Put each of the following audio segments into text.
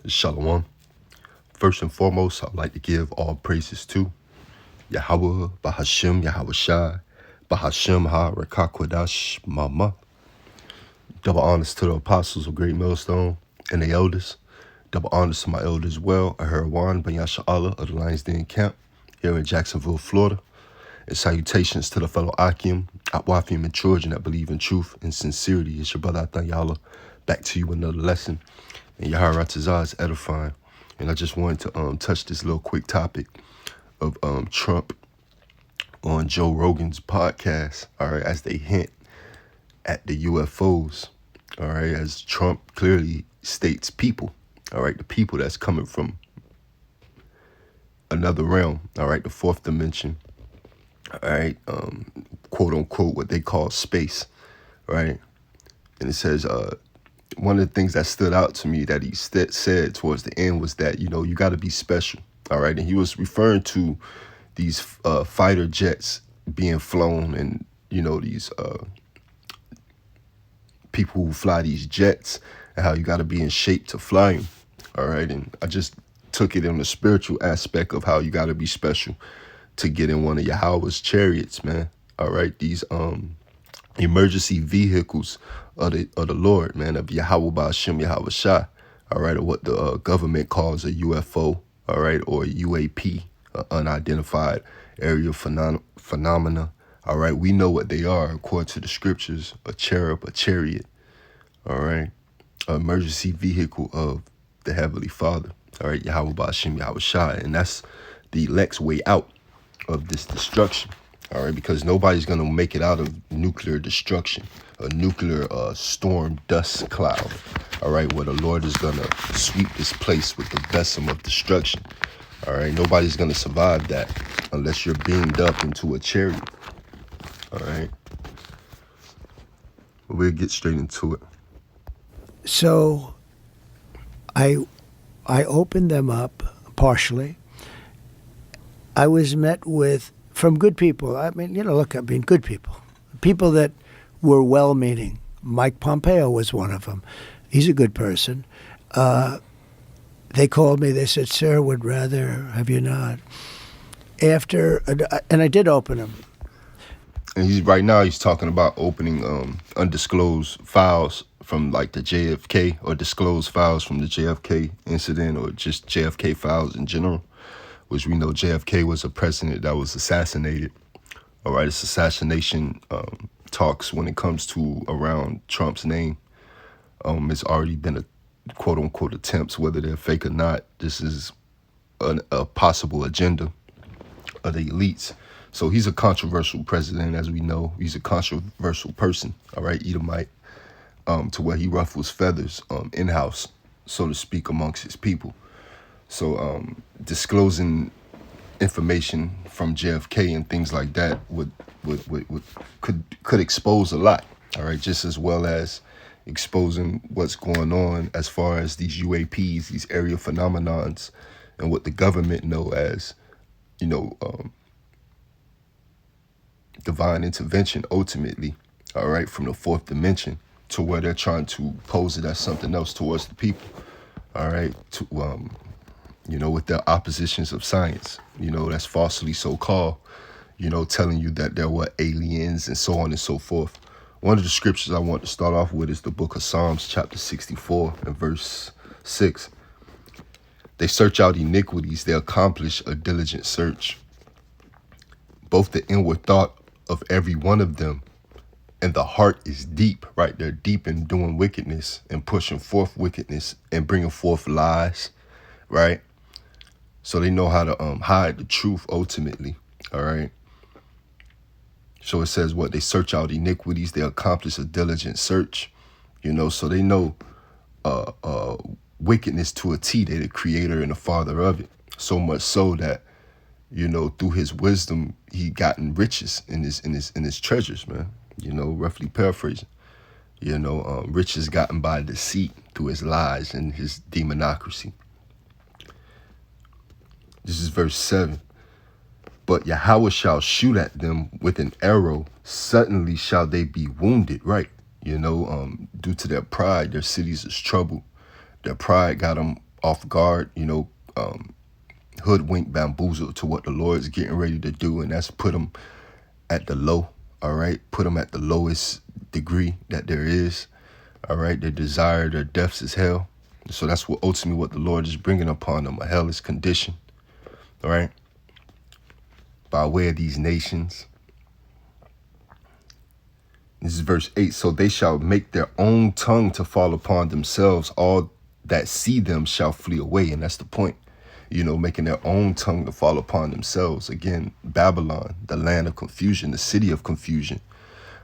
Shalom. First and foremost, I'd like to give all praises to Yahweh, Bahashem, Yahweh Shai, Bahashem Ha Rekakwadash Mama. Double honors to the apostles of Great Millstone and the elders. Double honors to my elders as well, Aharawan Banyasha Allah of the Lions Den Camp here in Jacksonville, Florida. And salutations to the fellow Akim, Atwafim, and children that believe in truth and sincerity. It's your brother Atanyala. Back to you with another lesson. And Yahara Tazah is edifying. And I just wanted to touch this little quick topic of Trump on Joe Rogan's podcast, all right, as they hint at the UFOs, all right, as Trump clearly states people, all right, the people that's coming from another realm, all right, the fourth dimension, all right, quote unquote, what they call space, right? And it says, one of the things that stood out to me that he said towards the end was that, you got to be special, all right? And he was referring to these fighter jets being flown and, these people who fly these jets and how you got to be in shape to fly them, all right? And I just took it in the spiritual aspect of how you got to be special to get in one of Yahweh's chariots, man, all right? These emergency vehicles of the Lord, man, of Yahweh Ba'ashem Yahweh Shai, all right, or what the government calls a UFO, all right, or UAP, unidentified aerial phenomena, all right. We know what they are according to the scriptures: a cherub, a chariot, all right, an emergency vehicle of the Heavenly Father, all right, Yahweh Ba'ashem Yahweh Shai, and that's the elect's way out of this destruction. All right, because nobody's going to make it out of nuclear destruction, a nuclear storm dust cloud, all right, where the Lord is going to sweep this place with the besom of destruction. All right, nobody's going to survive that unless you're beamed up into a chariot. All right, but we'll get straight into it. So I opened them up partially. I was met with from good people. I mean, good people. People that were well-meaning. Mike Pompeo was one of them. He's a good person. They called me. They said, "Sir, would rather have you not." And I did open them. And right now he's talking about opening undisclosed files from like the JFK, or disclosed files from the JFK incident, or just JFK files in general, which we know JFK was a president that was assassinated. All right, it's assassination talks when it comes to around Trump's name. It's already been a quote unquote attempts, whether they're fake or not. This is a possible agenda of the elites. So he's a controversial president, as we know. He's a controversial person, all right, Edomite, to where he ruffles feathers in-house, so to speak, amongst his people. So disclosing information from JFK and things like that could expose a lot, all right, just as well as exposing what's going on as far as these UAPs, these aerial phenomenons, and what the government know as, divine intervention ultimately, all right, from the fourth dimension, to where they're trying to pose it as something else towards the people, all right, to with their oppositions of science, that's falsely so-called, telling you that there were aliens and so on and so forth. One of the scriptures I want to start off with is the book of Psalms, chapter 64 and verse 6. They search out iniquities, they accomplish a diligent search. Both the inward thought of every one of them and the heart is deep, right? They're deep in doing wickedness and pushing forth wickedness and bringing forth lies, right? So they know how to hide the truth ultimately, all right? So it says what? They search out iniquities, they accomplish a diligent search, so they know wickedness to a T. They're the creator and the father of it. So much so that, through his wisdom, he gotten riches in his treasures, man. Roughly paraphrasing. Riches gotten by deceit through his lies and his demonocracy. This is verse 7. But Yahweh shall shoot at them with an arrow. Suddenly shall they be wounded, right? Due to their pride, their cities is troubled. Their pride got them off guard, hoodwinked, bamboozled to what the Lord's getting ready to do, and that's put them at the low, all right? Put them at the lowest degree that there is, all right? Their desire, their depths is hell. So that's what ultimately what the Lord is bringing upon them, a hellish condition, all right? By way of these nations. This is verse 8. So they shall make their own tongue to fall upon themselves. All that see them shall flee away. And that's the point. Making their own tongue to fall upon themselves. Again, Babylon, the land of confusion, the city of confusion.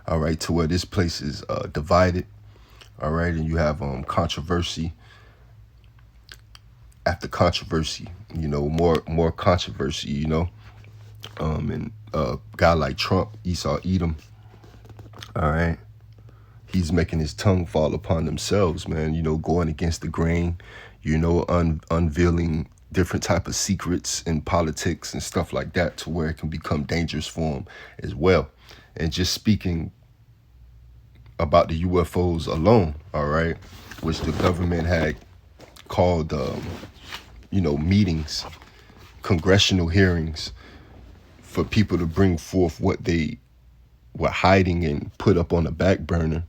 All right, to where this place is divided. All right, and you have controversy after controversy. More controversy. And a guy like Trump, Esau, Edom. All right. He's making his tongue fall upon themselves, man, going against the grain, unveiling different type of secrets in politics and stuff like that to where it can become dangerous for him as well. And just speaking about the UFOs alone, all right, which the government had called, meetings, congressional hearings for people to bring forth what they were hiding and put up on the back burner,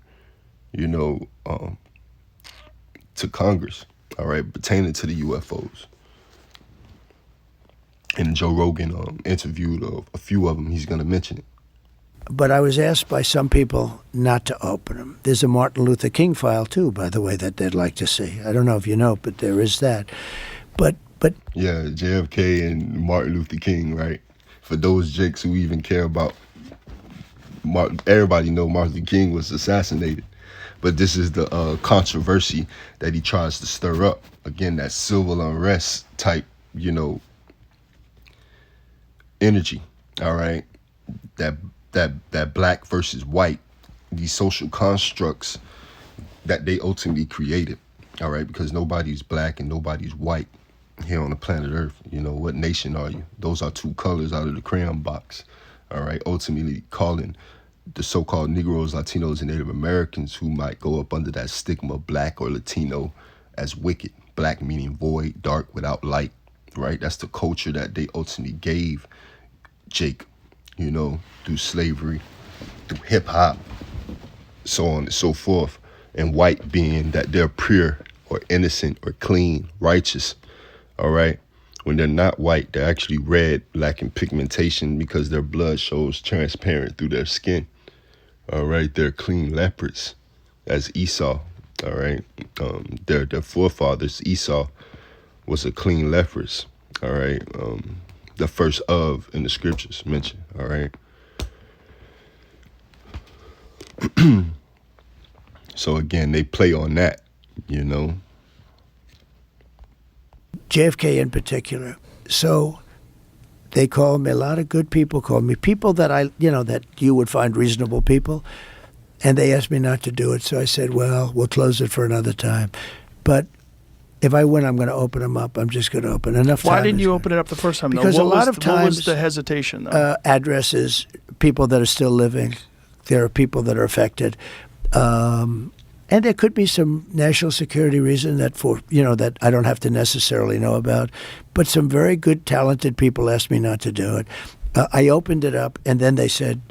to Congress, all right, pertaining to the UFOs. And Joe Rogan interviewed a few of them. He's going to mention it. But I was asked by some people not to open them. There's a Martin Luther King file, too, by the way, that they'd like to see. I don't know if you know, but there is that. But yeah, JFK and Martin Luther King, right? For those jakes who even care about Martin, everybody know Martin Luther King was assassinated. But this is the controversy that he tries to stir up. Again, that civil unrest type, energy, all right? That black versus white, these social constructs that they ultimately created, all right? Because nobody's black and nobody's white here on the planet Earth. What nation are you? Those are two colors out of the crayon box, all right? Ultimately calling the so-called Negroes, Latinos, and Native Americans who might go up under that stigma, black or Latino, as wicked. Black meaning void, dark, without light, right? That's the culture that they ultimately gave Jake, through slavery, through hip-hop, so on and so forth. And white being that they're pure or innocent or clean, righteous, all right? When they're not white, they're actually red, lacking pigmentation because their blood shows transparent through their skin. All right, they're clean leopards, as Esau. All right, their forefathers, Esau, was a clean leopard. All right, the first of in the scriptures mentioned. All right. So again, they play on that, JFK in particular. So they call me, a lot of good people call me, people that that you would find reasonable people. And they asked me not to do it. So I said, well, we'll close it for another time. But if I win, I'm going to open them up. I'm just going to open enough. Why didn't you open it up the first time, though? Because a lot of times, what was the hesitation, though? Addresses, people that are still living. There are people that are affected. And there could be some national security reason that that I don't have to necessarily know about. But some very good, talented people asked me not to do it. I opened it up, and then they said,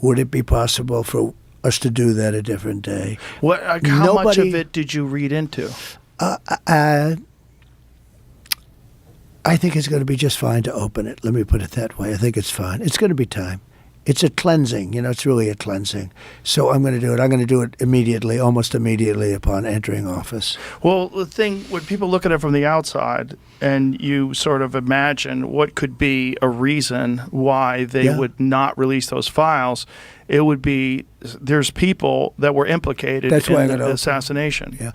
would it be possible for us to do that a different day? How much of it did you read into? I think it's going to be just fine to open it. Let me put it that way. I think it's fine. It's going to be time. It's a cleansing. It's really a cleansing. So I'm going to do it. I'm going to do it immediately, almost immediately upon entering office. Well, the thing, when people look at it from the outside and you sort of imagine what could be a reason why they would not release those files, it would be there's people that were implicated in the assassination. Yeah.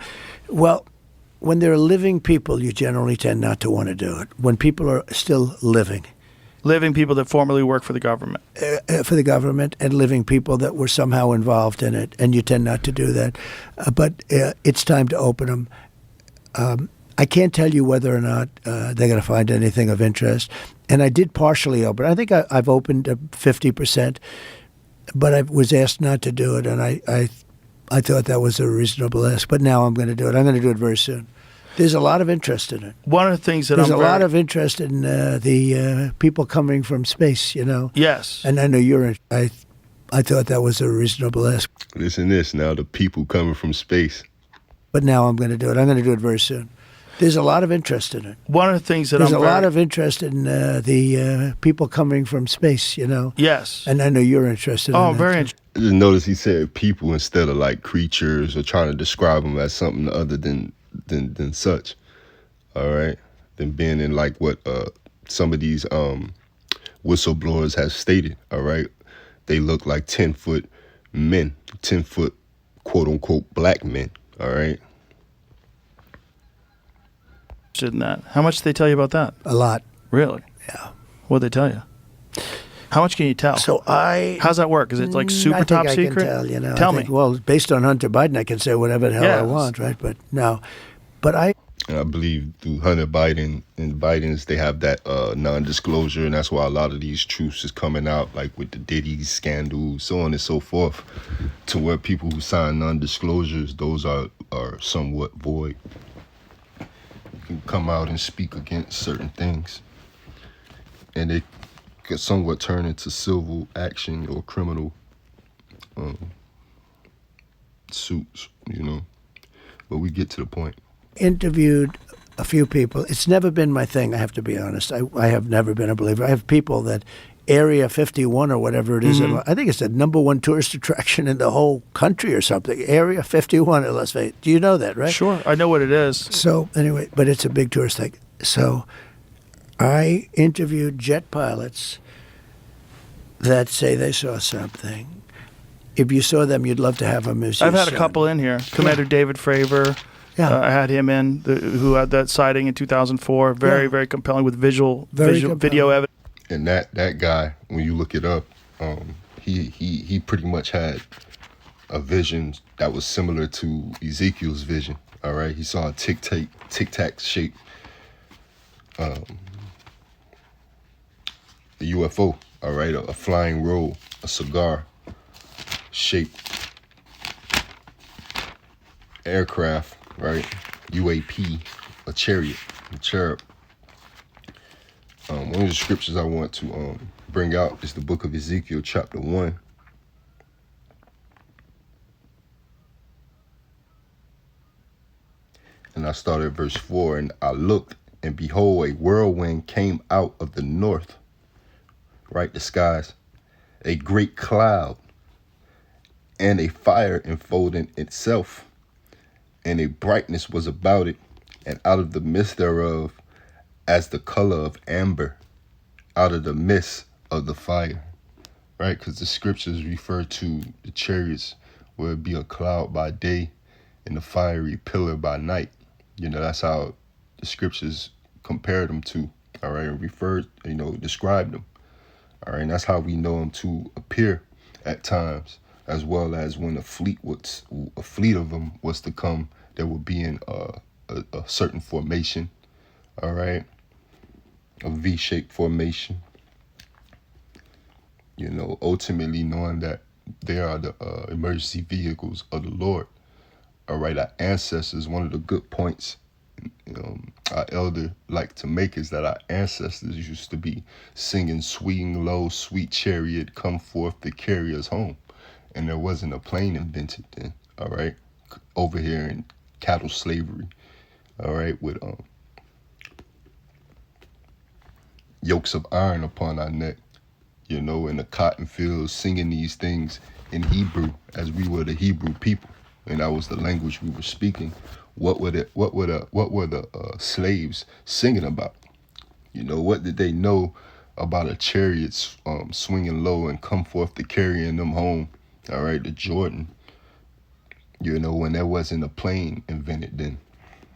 Well, when there are living people, you generally tend not to want to do it. When people are still living. Living people that formerly work for the government. For the government, and living people that were somehow involved in it, and you tend not to do that. But it's time to open them. I can't tell you whether or not they're going to find anything of interest. And I did partially open. I think I've opened 50%, but I was asked not to do it, and I thought that was a reasonable ask. But now I'm going to do it. I'm going to do it very soon. There's a lot of interest in it. One of the things that There's I'm a lot of interest in the people coming from space, you know. yes. And I know you're. I thought that was a reasonable ask, Listen to this now, the people coming from space. but now I'm going to do it. I'm going to do it very soon. There's a lot of interest in it. One of the things that There's I'm a lot of interest in the people coming from space, you know. yes. And I know you're interested. Oh, in that very too. interesting. I just noticed he said people instead of like creatures or trying to describe them as something other than such. All right, than being in like what some of these whistleblowers have stated. All right, they look like 10-foot men, 10-foot quote unquote black men. All right. In that. How much did they tell you about that? A lot. Really? Yeah. What'd they tell you? How much can you tell? So How's that work? Is it like super I think top I secret? Can tell, you know. Tell I think, me. Well, based on Hunter Biden, I can say whatever the hell I Yes. want, right? But no. But And I believe through Hunter Biden and Biden's, they have that non-disclosure, and that's why a lot of these truths is coming out, like with the Diddy scandal, so on and so forth, to where people who sign non-disclosures, those are somewhat void. You can come out and speak against certain things, and it could somewhat turn into civil action or criminal suits, you know. But we get to the point. interviewed a few people. It's never been my thing, I have to be honest. I have never been a believer. I have people that Area 51 or whatever it is, I think it's the number one tourist attraction in the whole country or something. Area 51 in Las Vegas. Do you know that, right? Sure, I know what it is. So anyway, but it's a big tourist thing. So I interviewed jet pilots that say they saw something. If you saw them, you'd love to have them as your I've had a son. couple in here. Commander David Fravor. Yeah. I had him in, who had that sighting in 2004. Very, Yeah. very compelling with video compelling. evidence. And that guy, when you look it up, he pretty much had a vision that was similar to Ezekiel's vision. All right, he saw a tic tac shape, a UFO. All right, a flying roll, a cigar shaped aircraft. Right, UAP, a chariot, a cherub. One of the scriptures I want to bring out is the book of Ezekiel, chapter 1. And I started at verse 4. And I looked, and behold, a whirlwind came out of the north, right, the skies, a great cloud, and a fire enfolding itself, and a brightness was about it, and out of the midst thereof, as the color of amber, out of the midst of the fire, right? Because the scriptures refer to the chariots where it be a cloud by day and a fiery pillar by night. You know, that's how the scriptures compare them to, all right, and describe them, all right? And that's how we know them to appear at times, as well as when a fleet of them was to come, there would be in a certain formation, all right, a V-shaped formation. You know, ultimately knowing that they are the emergency vehicles of the Lord. All right, our ancestors, one of the good points our elder like to make is that our ancestors used to be singing, swinging low, sweet chariot, come forth to carry us home. And there wasn't a plane invented then, all right, over here in cattle slavery, all right, with yokes of iron upon our neck, you know, in the cotton fields, singing these things in Hebrew, as we were the Hebrew people, and that was the language we were speaking. What were the slaves singing about? You know, what did they know about a chariot swinging low and come forth to carrying them home? All right, to Jordan. You know, when there wasn't a plane invented then,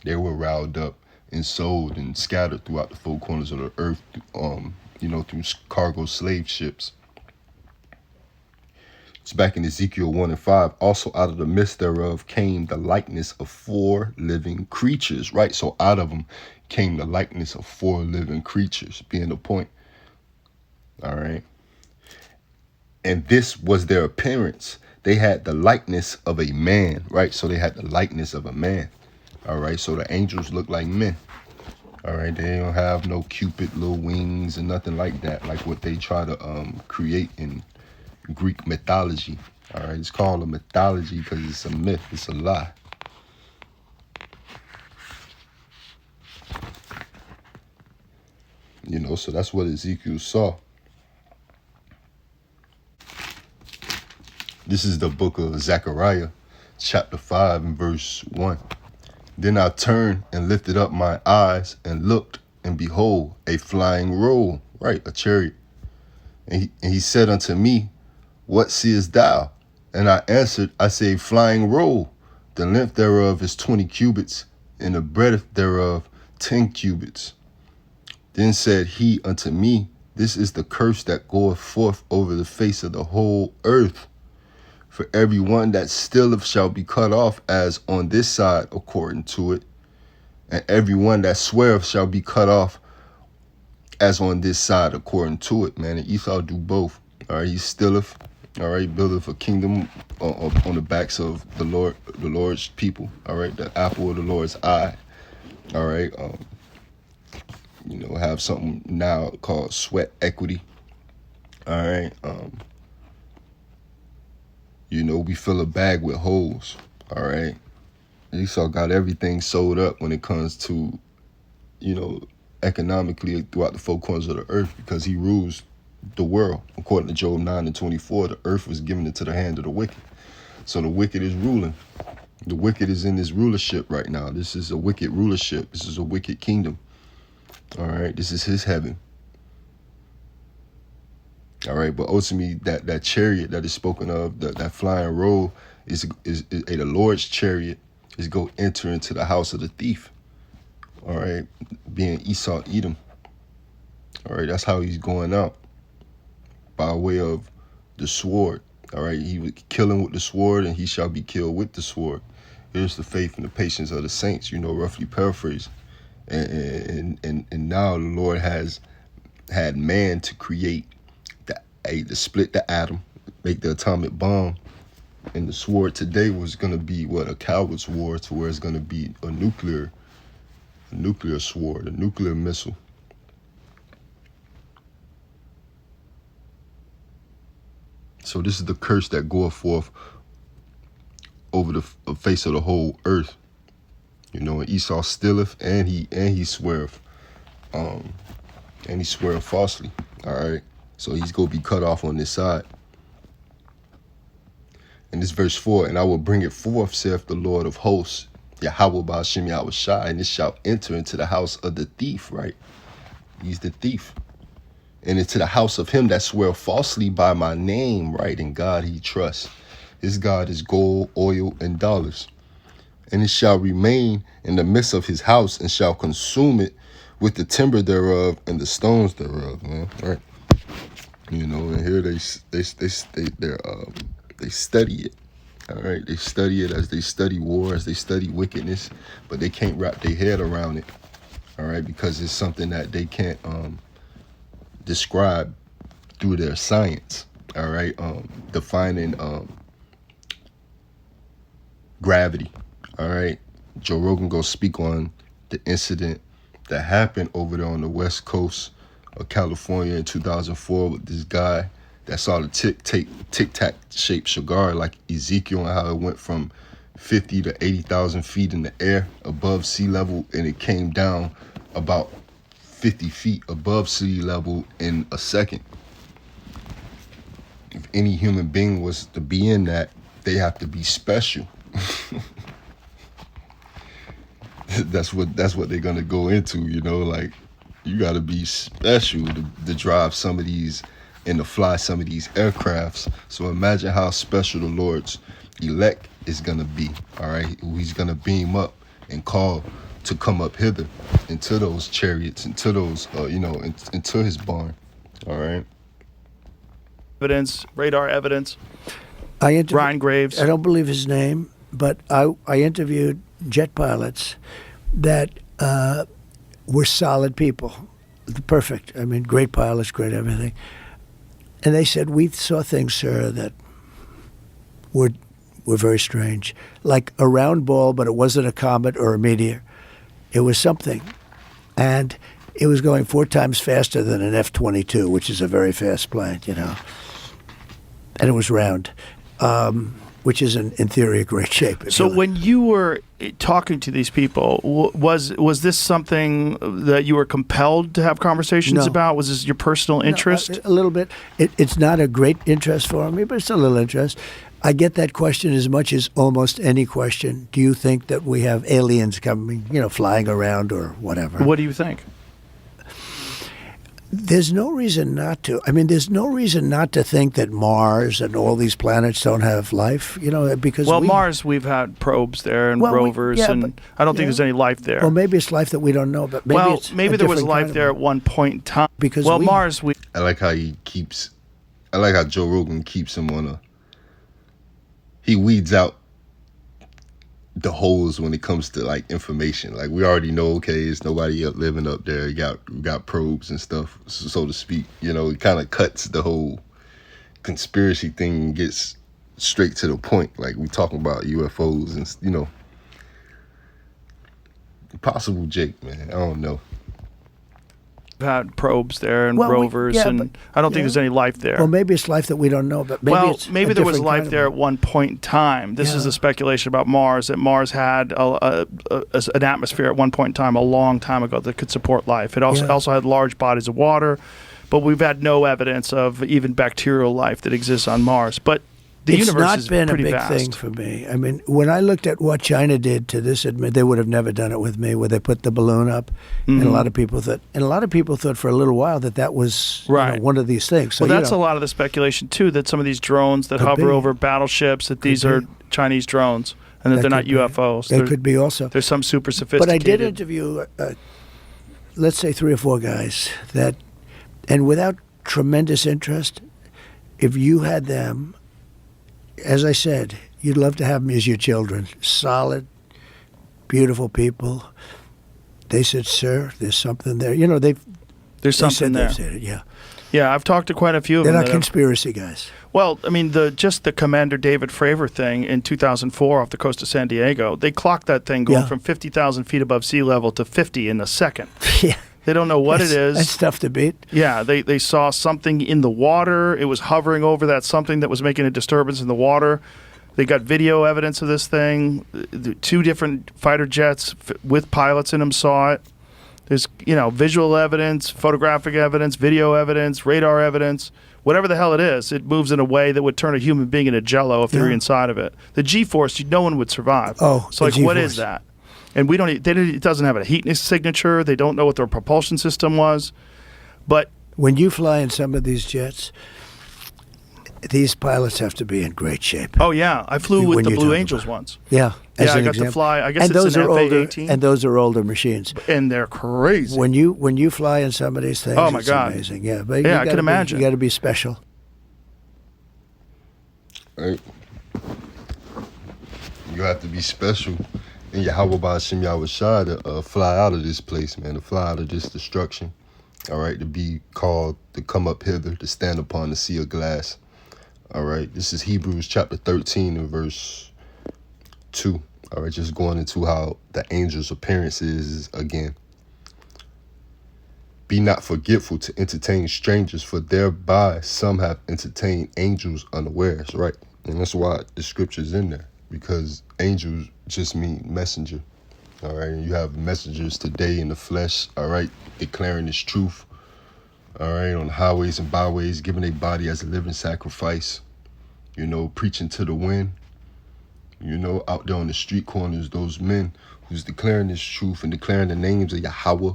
they were riled up and sold and scattered throughout the four corners of the earth, through cargo slave ships. It's back in Ezekiel 1 and 5. Also out of the midst thereof came the likeness of 4 living creatures, right? So out of them came the likeness of 4 living creatures, being the point. All right. And this was their appearance. They had the likeness of a man, right? So they had the likeness of a man. All right, so the angels look like men. All right, they don't have no Cupid little wings and nothing like that, like what they try to create in Greek mythology. All right, it's called a mythology because it's a myth, it's a lie. You know, so that's what Ezekiel saw. This is the book of Zechariah, chapter 5 and verse 1. Then I turned and lifted up my eyes and looked, and behold, a flying roll, right, a chariot. And he said unto me, what seest thou? And I answered, I say, flying roll. The length thereof is 20 cubits, and the breadth thereof 10 cubits. Then said he unto me, this is the curse that goeth forth over the face of the whole earth. For every one that stealeth shall be cut off as on this side according to it, and every one that sweareth shall be cut off as on this side according to it. Man, and Esau do both. All right, he stealeth. All right, buildeth a kingdom on the backs of the Lord's people. All right, the apple of the Lord's eye. All right, you know, have something now called sweat equity. All right, you know, we fill a bag with holes. All right, Esau got everything sold up when it comes to, you know, economically throughout the four corners of the earth, because he rules the world. According to Job 9 and 24, the earth was given into the hand of the wicked. So the wicked is ruling. The wicked is in this rulership right now. This is a wicked rulership. This is a wicked kingdom. All right, this is his heaven. All right, but ultimately that chariot that is spoken of, that flying roll, is the Lord's chariot is go enter into the house of the thief. All right, being Esau Edom. All right, that's how he's going out, by way of the sword. All right, he would kill him with the sword, and he shall be killed with the sword. Here's the faith and the patience of the saints, you know, roughly paraphrased. And now the Lord has had man to create to split the atom, make the atomic bomb. And the sword today was going to be what a coward's war, to where it's going to be a nuclear sword, a nuclear missile. So this is the curse that goeth forth over the face of the whole earth. You know, and Esau stealeth, and he sweareth, falsely. All right, so he's gonna be cut off on this side. And this verse 4, and I will bring it forth, saith the Lord of hosts, Yahweh Ba'ashem Yahushai, and it shall enter into the house of the thief, right? He's the thief. And into the house of him that swear falsely by my name, right? In God he trusts. His God is gold, oil, and dollars. And it shall remain in the midst of his house, and shall consume it with the timber thereof and the stones thereof, man. Right? You know, and here they study it. All right, they study it as they study war, as they study wickedness, but they can't wrap their head around it. All right, because it's something that they can't describe through their science. All right, defining gravity. All right, Joe Rogan gonna speak on the incident that happened over there on the west coast of California in 2004 with this guy that saw the tic-tac shaped cigar like Ezekiel, and how it went from 50 to 80,000 feet in the air above sea level, and it came down about 50 feet above sea level in a second. If any human being was to be in that, they have to be special. That's what they're gonna go into, you know, like you gotta be special to drive some of these and to fly some of these aircrafts. So imagine how special the Lord's elect is gonna be. All right, he's gonna beam up and call to come up hither into those chariots, into those into his barn. All right, radar evidence. Ryan Graves. I don't believe his name, but I interviewed jet pilots that were solid people, perfect. I mean, great pilots, great everything. And they said, we saw things, sir, that were were very strange. Like a round ball, but it wasn't a comet or a meteor. It was something. And it was going 4 times faster than an F-22, which is a very fast plane, you know. And it was round, which is, in theory, a great shape. So when you were talking to these people, was this something that you were compelled to have conversations about? Was this your personal interest? No, a little bit. It's not a great interest for me, but it's a little interest. I get that question as much as almost any question. Do you think that we have aliens coming, flying around or whatever? What do you think? There's no reason not to. I mean, there's no reason not to think that Mars and all these planets don't have life, because Mars, we've had probes there and rovers, and I don't think there's any life there. Well, maybe it's life that we don't know, but maybe there was life there at one point in time. Because Mars, I like how Joe Rogan keeps him on he weeds out the holes when it comes to like information. Like we already know, okay, it's nobody up living up there. We got probes and stuff, so to speak. It kind of cuts the whole conspiracy thing and gets straight to the point. Like we talking about UFOs and possible Jake, man. I don't know. Had probes there and rovers, and I don't think there's any life there. Well, maybe it's life that we don't know, but maybe there was life there at one point in time. This is the speculation about Mars, that Mars had an atmosphere at one point in time, a long time ago, that could support life. It also had large bodies of water, but we've had no evidence of even bacterial life that exists on Mars. But the universe is pretty vast. It's not been a big thing for me. I mean, when I looked at what China did to this, they would have never done it with me, where they put the balloon up, and a lot of people thought for a little while that was one of these things. So, that's a lot of the speculation too, that some of these drones that hover over battleships, that these are Chinese drones, and that they're not UFOs. They could be also. There's some super sophisticated. But I did interview, let's say 3 or 4 guys and without tremendous interest, if you had them. As I said, you'd love to have them as your children. Solid, beautiful people. They said, "Sir, there's something there." There's something there. They've said it, yeah. Yeah, I've talked to quite a few of them. They're not conspiracy guys. Well, I mean, just the Commander David Fravor thing in 2004 off the coast of San Diego, they clocked that thing going from 50,000 feet above sea level to 50 in a second. Yeah. They don't know what it is. That's tough to beat. Yeah, they saw something in the water. It was hovering over that something that was making a disturbance in the water. They got video evidence of this thing. 2 different fighter jets with pilots in them saw it. There's, visual evidence, photographic evidence, video evidence, radar evidence. Whatever the hell it is, it moves in a way that would turn a human being into jello if they were inside of it. The G-force, no one would survive. Oh, so what is that? And it doesn't have a heat signature. They don't know what their propulsion system was. But when you fly in some of these jets, these pilots have to be in great shape. Oh, yeah. I flew with the Blue Angels once. Yeah. I got to fly. I guess it's an FA-18. And those are older machines. And they're crazy. When you fly in some of these things, oh my God, amazing. Yeah, but I can imagine. You got to be special. Right. You have to be special. And Yahweh Ba'Shem Yahweh Shai to fly out of this place, man, to fly out of this destruction. All right, to be called, to come up hither, to stand upon the sea of glass. All right, this is Hebrews chapter 13 and verse 2. All right, just going into how the angel's appearance is again. Be not forgetful to entertain strangers, for thereby some have entertained angels unawares, right? And that's why the scripture's in there, because angels just mean messenger. All right, and you have messengers today in the flesh, all right, declaring this truth, all right, on highways and byways, giving their body as a living sacrifice, preaching to the wind, out there on the street corners, those men who's declaring this truth and declaring the names of Yahweh,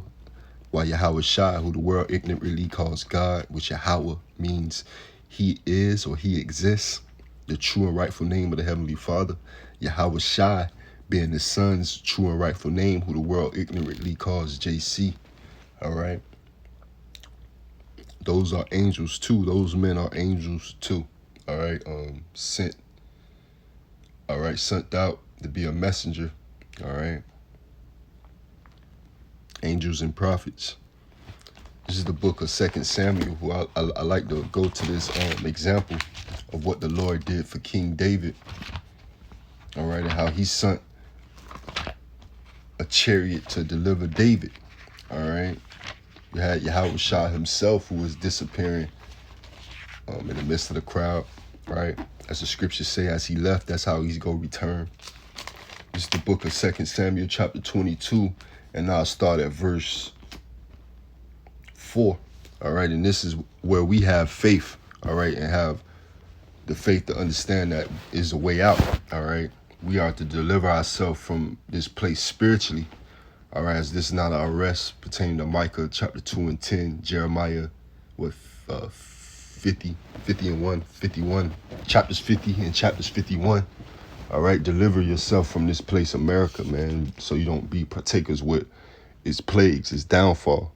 while Yahweh Shai, who the world ignorantly calls God, which Yahweh means he is or he exists, the true and rightful name of the Heavenly Father. Yahweh Shai being the Son's true and rightful name, who the world ignorantly calls JC. All right. Those are angels too. Those men are angels too. All right. Sent out to be a messenger. All right. Angels and prophets. This is the book of 2 Samuel, who I like to go to this example of what the Lord did for King David. All right, and how he sent a chariot to deliver David. All right, you had Yahweh Shah himself, who was disappearing in the midst of the crowd. Right, as the scriptures say, as he left, that's how he's gonna return. This is the book of 2 Samuel chapter 22, and I'll start at verse 4. All right, and this is where we have faith. All right, and have the faith to understand that is a way out. All right, we are to deliver ourselves from this place spiritually. All right, as this is not an arrest pertaining to Micah chapter 2 and 10, Jeremiah with 50 and 1, 51, chapters 50 and chapters 51. All right, deliver yourself from this place, America, man, so you don't be partakers with its plagues, its downfall.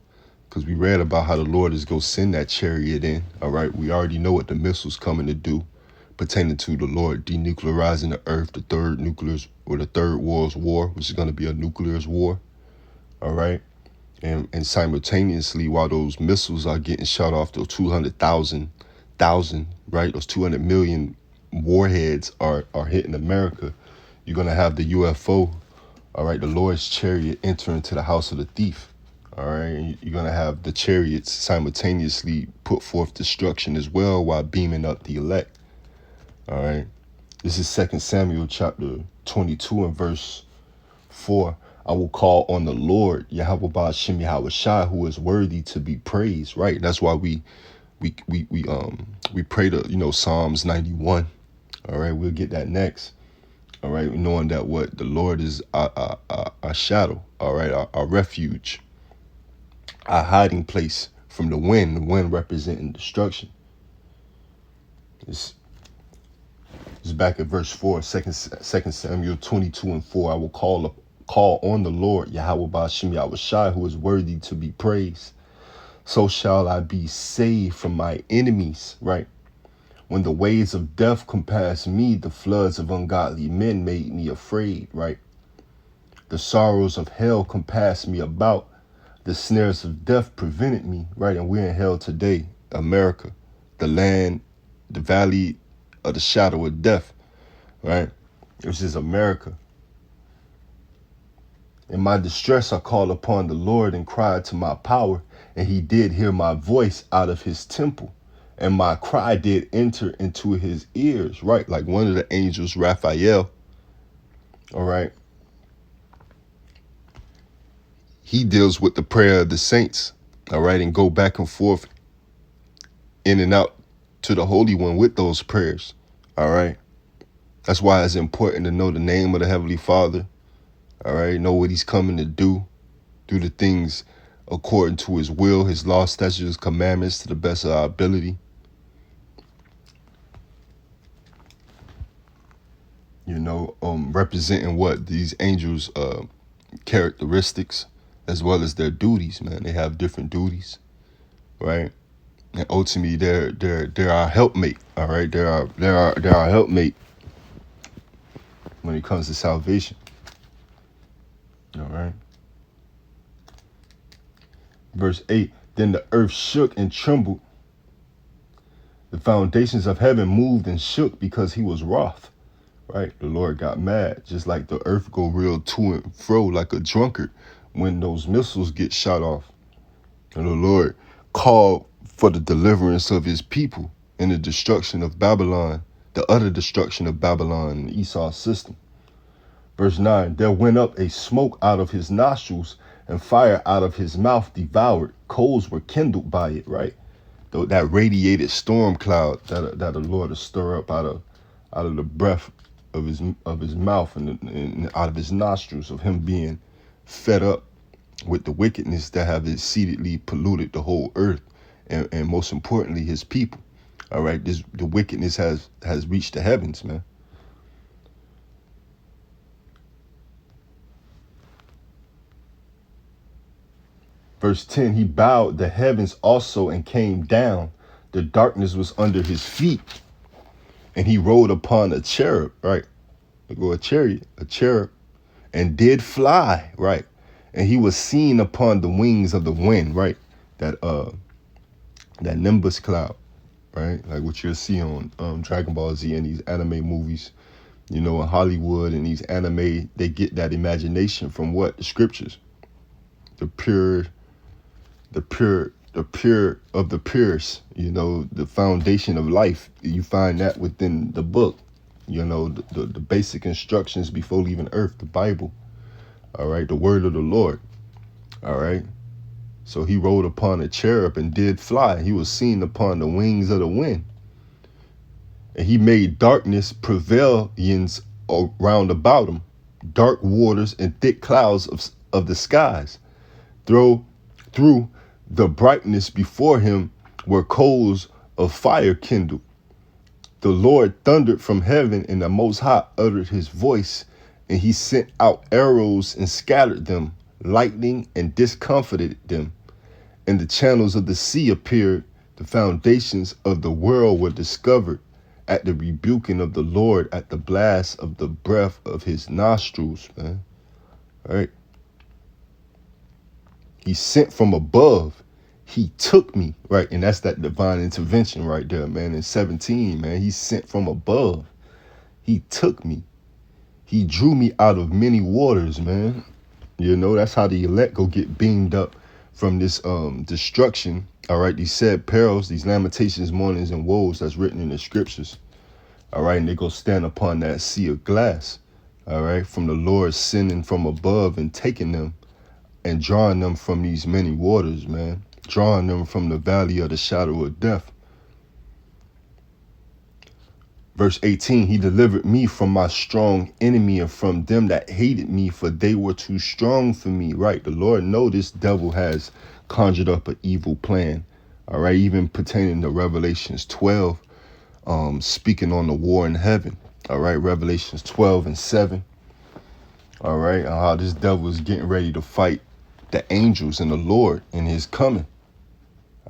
Because we read about how the Lord is going to send that chariot in. All right, we already know what the missile's coming to do, pertaining to the Lord denuclearizing the earth, the third world's war, which is going to be a nuclear war. All right, and simultaneously, while those missiles are getting shot off, those 200,000, right, those 200 million warheads are hitting America. You're going to have the UFO, all right, the Lord's chariot enter into the house of the thief. All right, and you're going to have the chariots simultaneously put forth destruction as well while beaming up the elect. All right, this is 2 Samuel chapter 22 and verse 4. I will call on the Lord, Yahweh Ba'ashem Yahweh Shai, who is worthy to be praised. Right, that's why we pray to Psalms 91. All right, we'll get that next. All right, knowing that what the Lord is our shadow. All right, our refuge. Our hiding place from the wind representing destruction. It's back at verse 4, 2 Samuel 22 and 4. I will call on the Lord, Yahweh Ba'ashem Yahweh Shai, who is worthy to be praised. So shall I be saved from my enemies, right? When the waves of death compassed me, the floods of ungodly men made me afraid, right? The sorrows of hell compassed me about. The snares of death prevented me, right? And we're in hell today, America, the land, the valley of the shadow of death, right? This is America. In my distress, I called upon the Lord and cried to my power, and he did hear my voice out of his temple, and my cry did enter into his ears, right? Like one of the angels, Raphael, all right? He deals with the prayer of the saints, all right, and go back and forth in and out to the Holy One with those prayers, all right? That's why it's important to know the name of the Heavenly Father, all right? Know what he's coming to do the things according to his will, his law, statutes, commandments to the best of our ability. Representing what these angels' characteristics as well as their duties, man. They have different duties, right? And ultimately, they're our helpmate. All right, they're our helpmate when it comes to salvation. All right. Verse 8. Then the earth shook and trembled. The foundations of heaven moved and shook because he was wroth. Right, the Lord got mad, just like the earth go real to and fro like a drunkard when those missiles get shot off. And the Lord called for the deliverance of his people and the destruction of Babylon, the utter destruction of Babylon and Esau's system. Verse 9, there went up a smoke out of his nostrils and fire out of his mouth devoured. Coals were kindled by it, right? That radiated storm cloud that the Lord will stir up out of the breath of his mouth and out of his nostrils, of him being fed up with the wickedness that have exceedingly polluted the whole earth, and most importantly his people. All right, the wickedness has reached the heavens, man. Verse 10, he bowed the heavens also and came down. The darkness was under his feet. And he rode upon a cherub, right? A cherub, and did fly, right? And he was seen upon the wings of the wind, right? That nimbus cloud, right? Like what you'll see on Dragon Ball Z and these anime movies. You know, in Hollywood and these anime, they get that imagination from what? The scriptures. The pure, the pure of the purest, you know, the foundation of life. You find that within the book, you know, the basic instructions before leaving earth, the Bible. All right, the word of the Lord. All right. So he rode upon a cherub and did fly. He was seen upon the wings of the wind. And he made darkness pavilions round about him, dark waters and thick clouds of the skies. Through the brightness before him were coals of fire kindled. The Lord thundered from heaven, and the Most High uttered his voice, and he sent out arrows and scattered them, lightning and discomfited them. And the channels of the sea appeared, the foundations of the world were discovered at the rebuking of the Lord, at the blast of the breath of his nostrils, man. All right. He sent from above. He took me, right? And that's that divine intervention right there, man. In 17, man, he sent from above. He took me. He drew me out of many waters, man. You know, that's how the elect go get beamed up from this destruction. All right, these sad perils, these lamentations, mournings, and woes that's written in the scriptures. All right, and they go stand upon that sea of glass. All right, from the Lord sending from above and taking them and drawing them from these many waters, man. Drawing them from the valley of the shadow of death. Verse 18, he delivered me from my strong enemy and from them that hated me, for they were too strong for me. Right, the Lord know this devil has conjured up an evil plan. All right, even pertaining to Revelations 12, speaking on the war in heaven. All right, Revelations 12 and 7. All right, how this devil is getting ready to fight the angels and the Lord in his coming.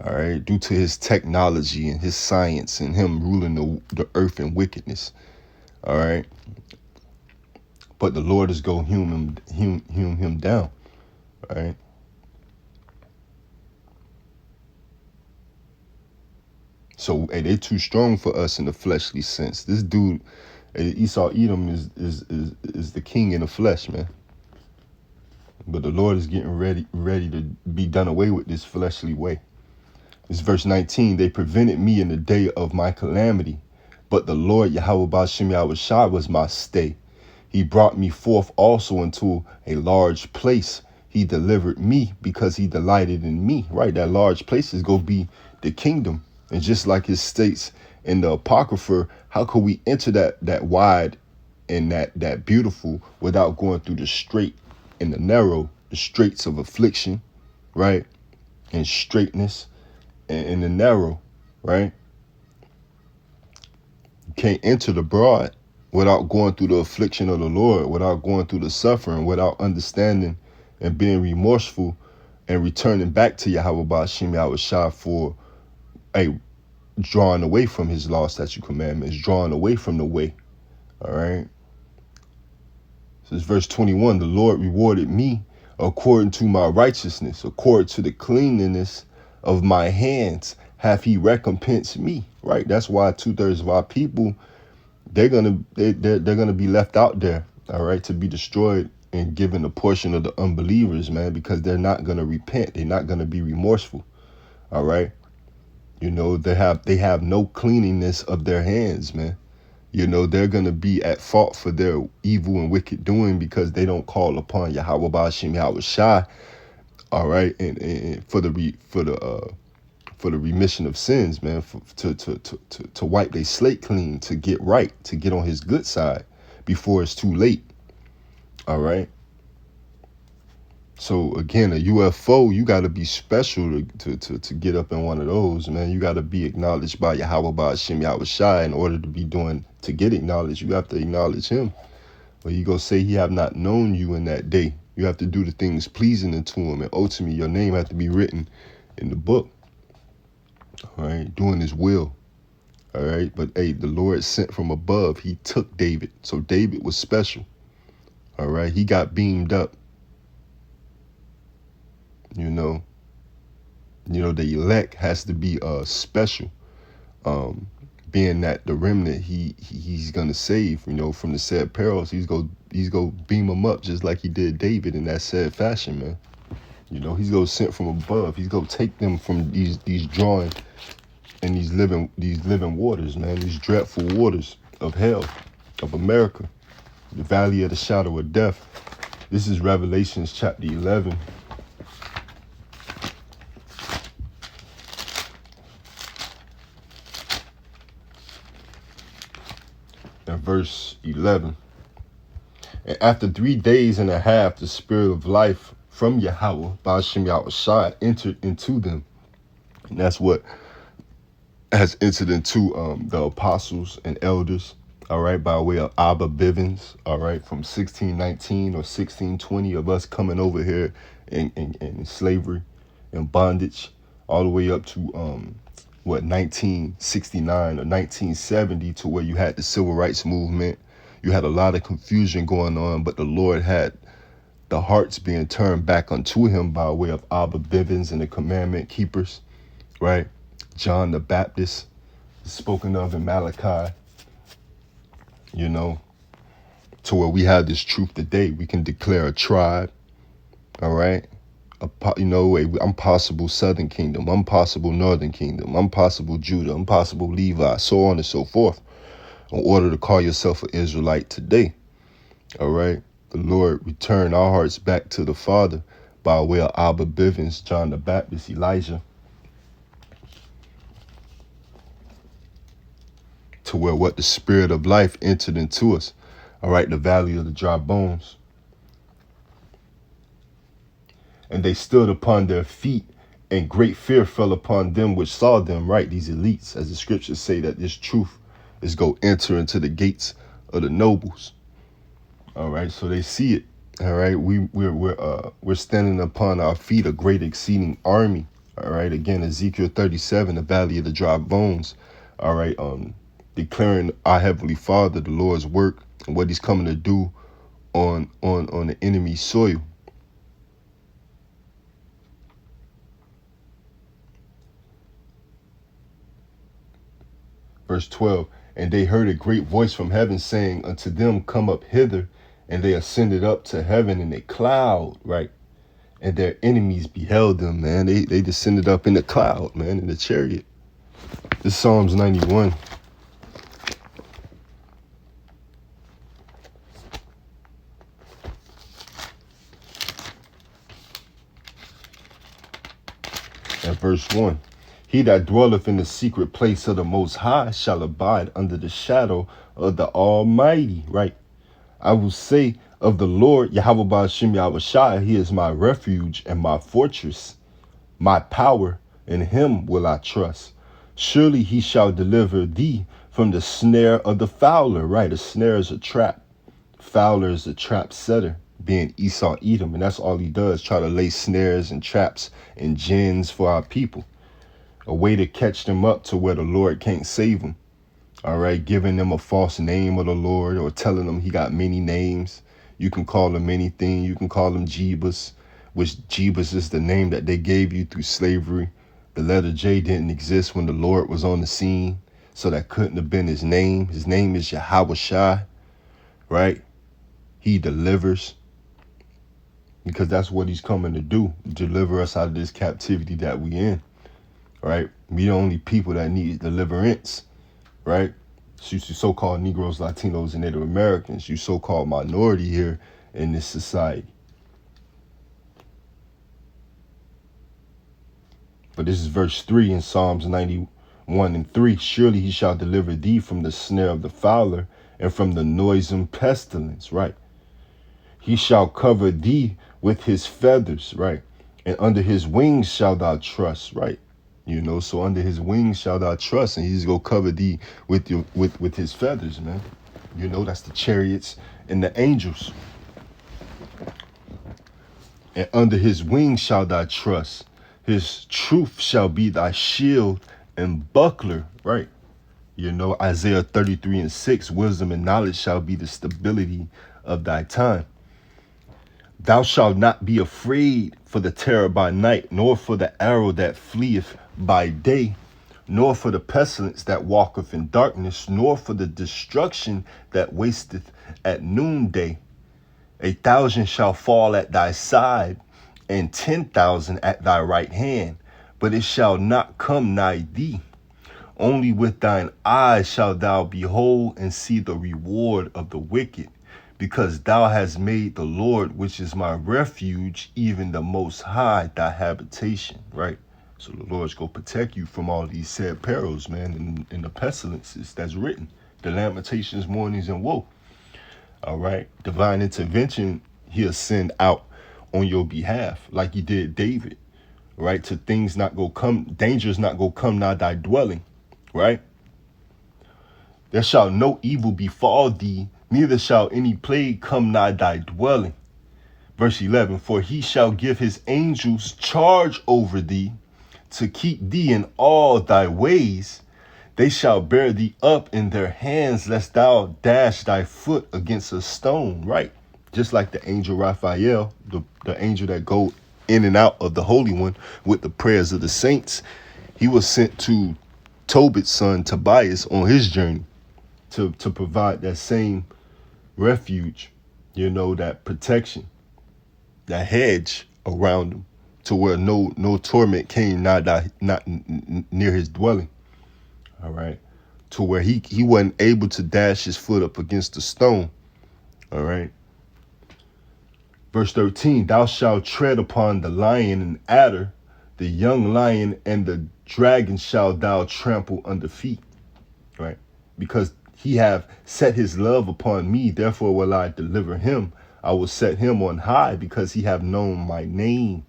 All right, due to his technology and his science and him ruling the earth in wickedness. All right, but the Lord is going to hew him down. All right. So, hey, they're too strong for us in the fleshly sense. This dude, Esau Edom, is the king in the flesh, man. But the Lord is getting ready to be done away with this fleshly way. It's verse 19. They prevented me in the day of my calamity, but the Lord Yahweh Ba'Shem Yahushua was my stay. He brought me forth also into a large place. He delivered me because he delighted in me. Right, that large place is going to be the kingdom. And just like it states in the Apocrypha, how could we enter that wide and that beautiful without going through the straight and the narrow, the straits of affliction, right? And straightness and the narrow, right? You can't enter the broad without going through the affliction of the Lord, without going through the suffering, without understanding and being remorseful and returning back to Yahweh Ba'Shem Yahushua for drawing away from his law, statute, commandments, drawing away from the way. All right. So it's verse 21. The Lord rewarded me according to my righteousness, according to the cleanliness of my hands, hath he recompensed me. Right. That's why 2/3 of our people, they're gonna be left out there. All right, to be destroyed and given a portion of the unbelievers, man, because they're not gonna repent. They're not gonna be remorseful. All right. You know, they have no cleanliness of their hands, man. You know, they're going to be at fault for their evil and wicked doing because they don't call upon Yahweh Ba'Shem Yahushua, all right, and for the remission of sins, man, to wipe their slate clean, to get right, to get on his good side before it's too late, all right. So again, a UFO, you got to be special to get up in one of those, man. You got to be acknowledged by Yahweh Ba'Shem Yahushua in order to get acknowledged. You have to acknowledge him. Or you go say he have not known you in that day. You have to do the things pleasing unto him, and ultimately your name have to be written in the book. All right, doing his will. All right, but hey, the Lord sent from above. He took David, so David was special. All right, he got beamed up. You know, the elect has to be special. being that the remnant he's gonna save, from the said perils, he's go beam them up just like he did David in that said fashion, man. He's gonna sent from above. He's gonna take them from these drawing and these living waters, man, these dreadful waters of hell, of America, the valley of the shadow of death. This is Revelations chapter 11. And verse 11. And after 3 days and a half, the spirit of life from Yahweh, Ba'ashem Yahushua, entered into them. And that's what has entered into the apostles and elders, all right, by way of Abba Bivens, all right, from 1619 or 1620 of us coming over here in slavery and bondage, all the way up to 1969 or 1970, to where you had the civil rights movement. You had a lot of confusion going on, but the Lord had the hearts being turned back unto him by way of Abba Bivens and the commandment keepers, right? John the Baptist is spoken of in Malachi, to where we have this truth today. We can declare a tribe, all right? I'm possible Southern Kingdom, I'm possible Northern Kingdom, I'm possible Judah, I'm possible Levi, so on and so forth, in order to call yourself an Israelite today, all right? The Lord returned our hearts back to the Father by way of Abba Bivens, John the Baptist, Elijah, to where what the spirit of life entered into us, all right, the valley of the dry bones. And they stood upon their feet, and great fear fell upon them which saw them, right, these elites, as the scriptures say that this truth is go enter into the gates of the nobles. All right, so they see it. All right, we're standing upon our feet, a great exceeding army. All right, again, Ezekiel 37, the valley of the dry bones. All right, declaring our Heavenly Father, the Lord's work, and what he's coming to do on the enemy's soil. Verse 12, and they heard a great voice from heaven saying unto them, come up hither. And they ascended up to heaven in a cloud, right? And their enemies beheld them, man. They descended up in the cloud, man, in the chariot. This is Psalms 91. And verse 1. He that dwelleth in the secret place of the Most High shall abide under the shadow of the Almighty, right? I will say of the Lord, Yahweh Ba'ashem Yahushua, he is my refuge and my fortress, my power, in him will I trust. Surely he shall deliver thee from the snare of the fowler, right? A snare is a trap. Fowler is a trap setter, being Esau Edom, and that's all he does, try to lay snares and traps and gins for our people. A way to catch them up to where the Lord can't save them. All right, giving them a false name of the Lord, or telling them he got many names. You can call him anything. You can call him Jebus, which Jebus is the name that they gave you through slavery. The letter J didn't exist when the Lord was on the scene, so that couldn't have been his name. His name is Yahushua, right? He delivers, because that's what he's coming to do, deliver us out of this captivity that we in, right? We the only people that need deliverance. Right? You so-called Negroes, Latinos, and Native Americans, you so-called minority here in this society. But this is verse 3 in Psalms 91 and 3. Surely he shall deliver thee from the snare of the fowler and from the noisome pestilence, right? He shall cover thee with his feathers, right? And under his wings shalt thou trust, right? So under his wings shall thou trust, and he's gonna cover thee with his feathers, man. That's the chariots and the angels. And under his wings shall thou trust. His truth shall be thy shield and buckler, right? Isaiah 33 and 6, wisdom and knowledge shall be the stability of thy time. Thou shalt not be afraid for the terror by night, nor for the arrow that fleeth by day, nor for the pestilence that walketh in darkness, nor for the destruction that wasteth at noonday. 1,000 shall fall at thy side, and 10,000 at thy right hand, but it shall not come nigh thee. Only with thine eyes shalt thou behold and see the reward of the wicked, because thou hast made the Lord, which is my refuge, even the Most High, thy habitation, right? So the Lord's going to protect you from all these sad perils, man, and the pestilences that's written, the lamentations, mournings, and woe. All right. Divine intervention, he'll send out on your behalf, like he did David, right? To things not go come, dangers not go come nigh thy dwelling, right? There shall no evil befall thee, neither shall any plague come nigh thy dwelling. Verse 11, for he shall give his angels charge over thee, to keep thee in all thy ways. They shall bear thee up in their hands, lest thou dash thy foot against a stone, right? Just like the angel Raphael, the angel that go in and out of the Holy One with the prayers of the saints. He was sent to Tobit's son Tobias on his journey to provide that same refuge, that protection, that hedge around him, to where no torment came not near his dwelling. All right. To where he wasn't able to dash his foot up against a stone. All right. Verse 13, thou shalt tread upon the lion and adder, the young lion and the dragon shalt thou trample under feet. Right. Because he have set his love upon me, therefore will I deliver him. I will set him on high, because he have known my name.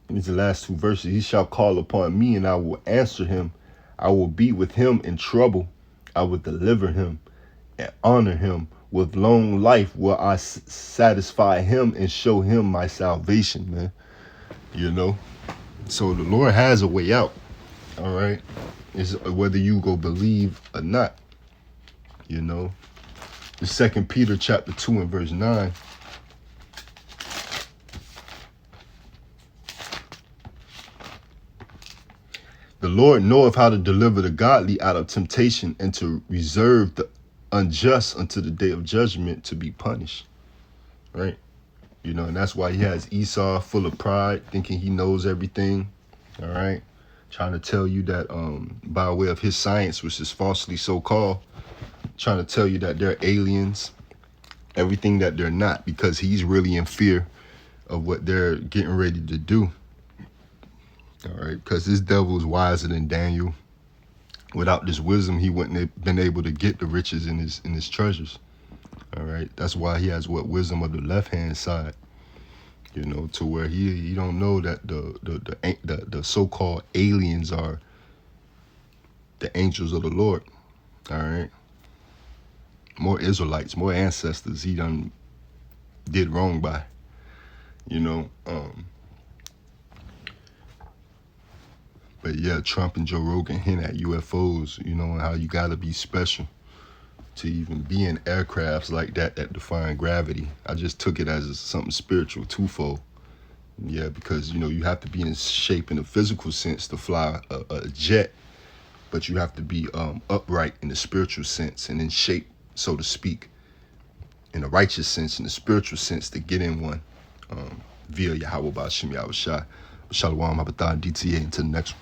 These are the last two verses. He shall call upon me, and I will answer him. I will be with him in trouble. I will deliver him and honor him. With long life will I satisfy him and show him my salvation, man. So the Lord has a way out. All right. It's whether you go believe or not. The 2 Peter chapter 2 and verse 9. The Lord knoweth how to deliver the godly out of temptation, and to reserve the unjust unto the day of judgment to be punished. Right? And that's why he has Esau full of pride, thinking he knows everything. All right? Trying to tell you that by way of his science, which is falsely so-called, trying to tell you that they're aliens, everything that they're not, because he's really in fear of what they're getting ready to do. All right, because this devil is wiser than Daniel. Without this wisdom, he wouldn't have been able to get the riches in his treasures. All right, that's why he has wisdom of the left hand side. To where he don't know that the so-called aliens are the angels of the Lord. All right, more Israelites, more ancestors he done did wrong by. But yeah, Trump and Joe Rogan hint at UFOs, and how you gotta be special to even be in aircrafts like that defy gravity. I just took it as something spiritual, twofold. Yeah, because you have to be in shape in a physical sense to fly a jet, but you have to be upright in the spiritual sense, and in shape, so to speak, in a righteous sense, in the spiritual sense, to get in one via Yahweh Ba'Shem Yahweh Shai. Shalom, Habathan, DTA, until the next one.